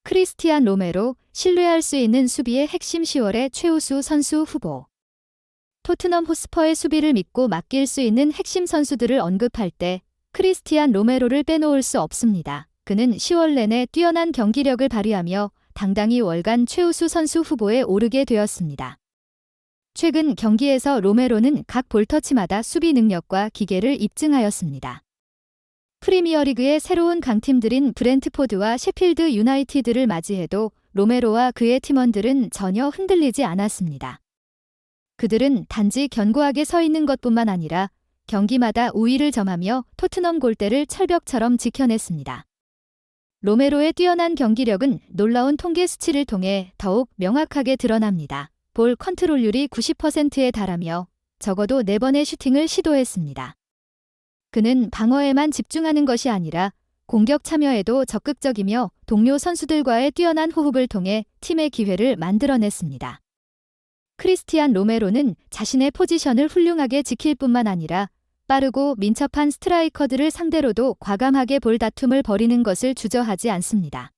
크리스티안 로메로, 신뢰할 수 있는 수비의 핵심 10월의 최우수 선수 후보. 토트넘 호스퍼의 수비를 믿고 맡길 수 있는 핵심 선수들을 언급할 때 크리스티안 로메로를 빼놓을 수 없습니다. 그는 10월 내내 뛰어난 경기력을 발휘하며 당당히 월간 최우수 선수 후보에 오르게 되었습니다. 최근 경기에서 로메로는 각 볼터치마다 수비 능력과 기계를 입증하였습니다. 프리미어리그의 새로운 강팀들인 브렌트포드와 셰필드 유나이티드를 맞이해도 로메로와 그의 팀원들은 전혀 흔들리지 않았습니다. 그들은 단지 견고하게 서 있는 것뿐만 아니라 경기마다 우위를 점하며 토트넘 골대를 철벽처럼 지켜냈습니다. 로메로의 뛰어난 경기력은 놀라운 통계 수치를 통해 더욱 명확하게 드러납니다. 볼 컨트롤률이 90%에 달하며 적어도 4번의 슈팅을 시도했습니다. 그는 방어에만 집중하는 것이 아니라 공격 참여에도 적극적이며 동료 선수들과의 뛰어난 호흡을 통해 팀의 기회를 만들어냈습니다. 크리스티안 로메로는 자신의 포지션을 훌륭하게 지킬 뿐만 아니라 빠르고 민첩한 스트라이커들을 상대로도 과감하게 볼 다툼을 벌이는 것을 주저하지 않습니다.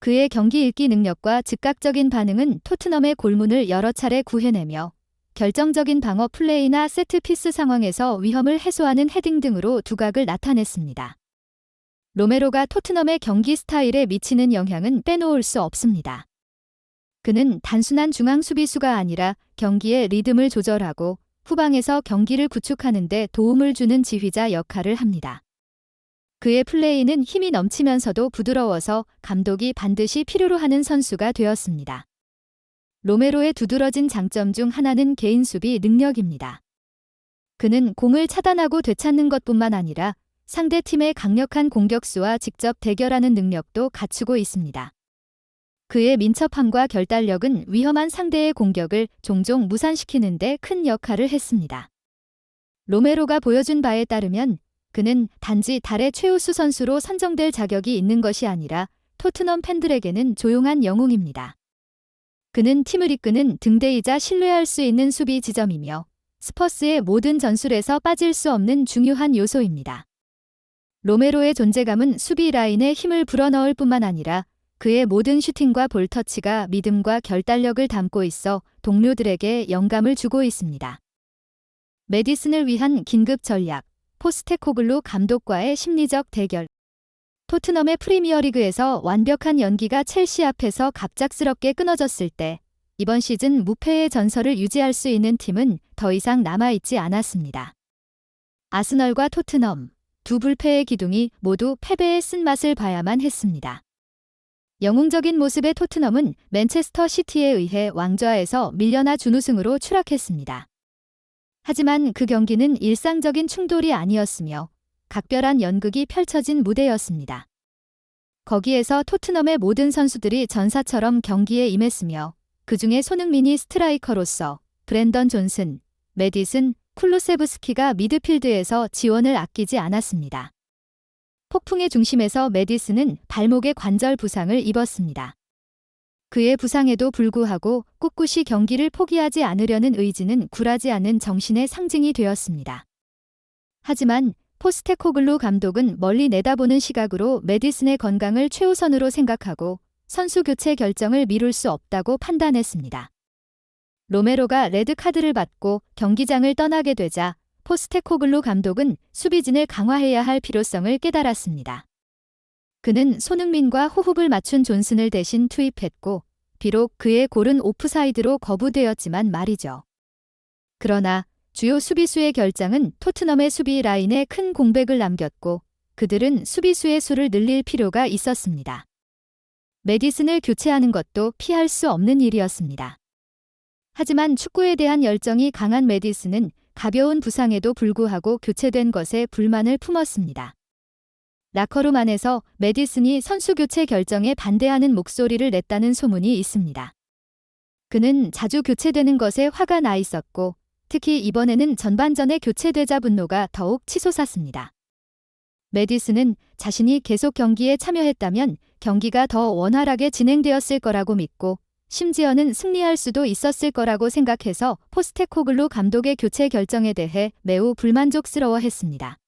그의 경기 읽기 능력과 즉각적인 반응은 토트넘의 골문을 여러 차례 구해내며 결정적인 방어 플레이나 세트피스 상황에서 위험을 해소하는 헤딩 등으로 두각을 나타냈습니다. 로메로가 토트넘의 경기 스타일에 미치는 영향은 빼놓을 수 없습니다. 그는 단순한 중앙 수비수가 아니라 경기의 리듬을 조절하고 후방에서 경기를 구축하는 데 도움을 주는 지휘자 역할을 합니다. 그의 플레이는 힘이 넘치면서도 부드러워서 감독이 반드시 필요로 하는 선수가 되었습니다. 로메로의 두드러진 장점 중 하나는 개인 수비 능력입니다. 그는 공을 차단하고 되찾는 것뿐만 아니라 상대 팀의 강력한 공격수와 직접 대결하는 능력도 갖추고 있습니다. 그의 민첩함과 결단력은 위험한 상대의 공격을 종종 무산시키는 데 큰 역할을 했습니다. 로메로가 보여준 바에 따르면 그는 단지 달의 최우수 선수로 선정될 자격이 있는 것이 아니라 토트넘 팬들에게는 조용한 영웅입니다. 그는 팀을 이끄는 등대이자 신뢰할 수 있는 수비 지점이며 스퍼스의 모든 전술에서 빠질 수 없는 중요한 요소입니다. 로메로의 존재감은 수비 라인에 힘을 불어넣을 뿐만 아니라 그의 모든 슈팅과 볼터치가 믿음과 결단력을 담고 있어 동료들에게 영감을 주고 있습니다. 메디슨을 위한 긴급 전략, 포스테코글루 감독과의 심리적 대결. 토트넘의 프리미어리그에서 완벽한 연기가 첼시 앞에서 갑작스럽게 끊어졌을 때 이번 시즌 무패의 전설을 유지할 수 있는 팀은 더 이상 남아있지 않았습니다. 아스널과 토트넘, 두 불패의 기둥이 모두 패배의 쓴맛을 봐야만 했습니다. 영웅적인 모습의 토트넘은 맨체스터 시티에 의해 왕좌에서 밀려나 준우승으로 추락했습니다. 하지만 그 경기는 일상적인 충돌이 아니었으며 각별한 연극이 펼쳐진 무대였습니다. 거기에서 토트넘의 모든 선수들이 전사처럼 경기에 임했으며 그중에 손흥민이 스트라이커로서 브랜던 존슨, 메디슨, 쿨루세브스키가 미드필드에서 지원을 아끼지 않았습니다. 폭풍의 중심에서 메디슨은 발목의 관절 부상을 입었습니다. 그의 부상에도 불구하고 꿋꿋이 경기를 포기하지 않으려는 의지는 굴하지 않은 정신의 상징이 되었습니다. 하지만 포스테코글루 감독은 멀리 내다보는 시각으로 메디슨의 건강을 최우선으로 생각하고 선수 교체 결정을 미룰 수 없다고 판단했습니다. 로메로가 레드카드를 받고 경기장을 떠나게 되자 포스테코글루 감독은 수비진을 강화해야 할 필요성을 깨달았습니다. 그는 손흥민과 호흡을 맞춘 존슨을 대신 투입했고 비록 그의 골은 오프사이드로 거부되었지만 말이죠. 그러나 주요 수비수의 결장은 토트넘의 수비 라인에 큰 공백을 남겼고 그들은 수비수의 수를 늘릴 필요가 있었습니다. 메디슨을 교체하는 것도 피할 수 없는 일이었습니다. 하지만 축구에 대한 열정이 강한 메디슨은 가벼운 부상에도 불구하고 교체된 것에 불만을 품었습니다. 라커룸 안에서 메디슨이 선수 교체 결정에 반대하는 목소리를 냈다는 소문이 있습니다. 그는 자주 교체되는 것에 화가 나 있었고 특히 이번에는 전반전에 교체되자 분노가 더욱 치솟았습니다. 메디슨은 자신이 계속 경기에 참여했다면 경기가 더 원활하게 진행되었을 거라고 믿고 심지어는 승리할 수도 있었을 거라고 생각해서 포스테코글루 감독의 교체 결정에 대해 매우 불만족스러워했습니다.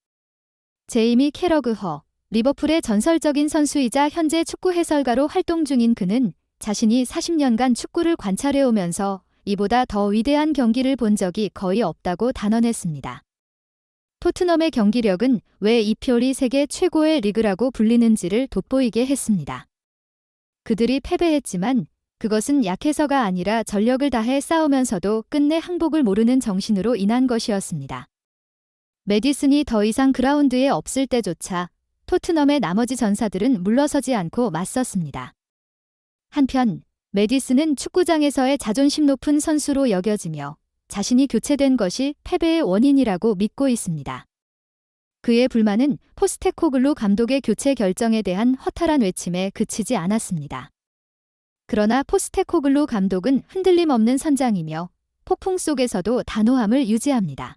제이미 캐러그허, 리버풀의 전설적인 선수이자 현재 축구 해설가로 활동 중인 그는 자신이 40년간 축구를 관찰해오면서 이보다 더 위대한 경기를 본 적이 거의 없다고 단언했습니다. 토트넘의 경기력은 왜 이 표리 세계 최고의 리그라고 불리는지를 돋보이게 했습니다. 그들이 패배했지만 그것은 약해서가 아니라 전력을 다해 싸우면서도 끝내 항복을 모르는 정신으로 인한 것이었습니다. 메디슨이 더 이상 그라운드에 없을 때조차 토트넘의 나머지 전사들은 물러서지 않고 맞섰습니다. 한편 메디슨은 축구장에서의 자존심 높은 선수로 여겨지며 자신이 교체된 것이 패배의 원인이라고 믿고 있습니다. 그의 불만은 포스테코글루 감독의 교체 결정에 대한 허탈한 외침에 그치지 않았습니다. 그러나 포스테코글루 감독은 흔들림 없는 선장이며 폭풍 속에서도 단호함을 유지합니다.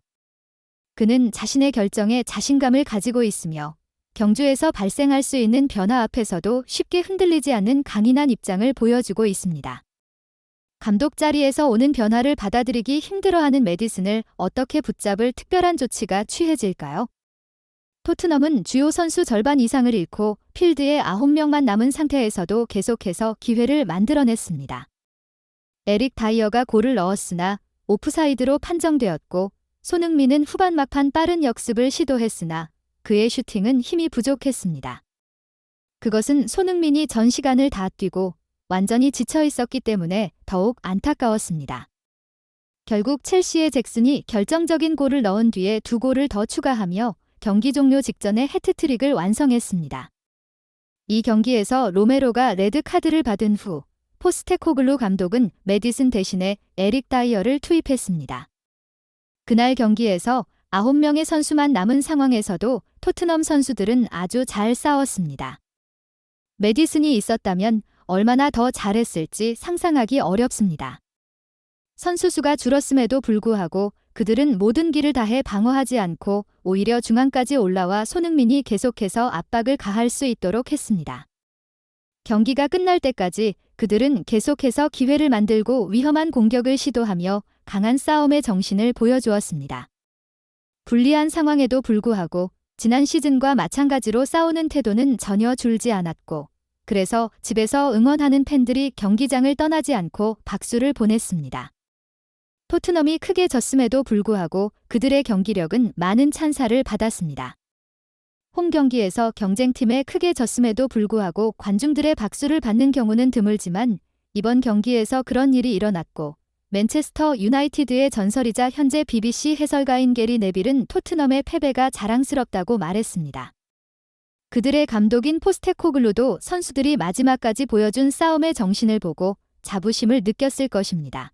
그는 자신의 결정에 자신감을 가지고 있으며 경주에서 발생할 수 있는 변화 앞에서도 쉽게 흔들리지 않는 강인한 입장을 보여주고 있습니다. 감독 자리에서 오는 변화를 받아들이기 힘들어하는 메디슨을 어떻게 붙잡을 특별한 조치가 취해질까요? 토트넘은 주요 선수 절반 이상을 잃고 필드에 9명만 남은 상태에서도 계속해서 기회를 만들어냈습니다. 에릭 다이어가 골을 넣었으나 오프사이드로 판정되었고 손흥민은 후반 막판 빠른 역습을 시도했으나 그의 슈팅은 힘이 부족했습니다. 그것은 손흥민이 전 시간을 다 뛰고 완전히 지쳐 있었기 때문에 더욱 안타까웠습니다. 결국 첼시의 잭슨이 결정적인 골을 넣은 뒤에 2골을 더 추가하며 경기 종료 직전에 해트트릭을 완성했습니다. 이 경기에서 로메로가 레드카드를 받은 후 포스테코글루 감독은 메디슨 대신에 에릭 다이어를 투입했습니다. 그날 경기에서 9명의 선수만 남은 상황에서도 토트넘 선수들은 아주 잘 싸웠습니다. 메디슨이 있었다면 얼마나 더 잘했을지 상상하기 어렵습니다. 선수 수가 줄었음에도 불구하고 그들은 모든 기를 다해 방어하지 않고 오히려 중앙까지 올라와 손흥민이 계속해서 압박을 가할 수 있도록 했습니다. 경기가 끝날 때까지 그들은 계속해서 기회를 만들고 위험한 공격을 시도하며 강한 싸움의 정신을 보여주었습니다. 불리한 상황에도 불구하고 지난 시즌과 마찬가지로 싸우는 태도는 전혀 줄지 않았고 그래서 집에서 응원하는 팬들이 경기장을 떠나지 않고 박수를 보냈습니다. 토트넘이 크게 졌음에도 불구하고 그들의 경기력은 많은 찬사를 받았습니다. 홈 경기에서 경쟁팀에 크게 졌음에도 불구하고 관중들의 박수를 받는 경우는 드물지만 이번 경기에서 그런 일이 일어났고 맨체스터 유나이티드의 전설이자 현재 BBC 해설가인 게리 네빌은 토트넘의 패배가 자랑스럽다고 말했습니다. 그들의 감독인 포스테코글루도 선수들이 마지막까지 보여준 싸움의 정신을 보고 자부심을 느꼈을 것입니다.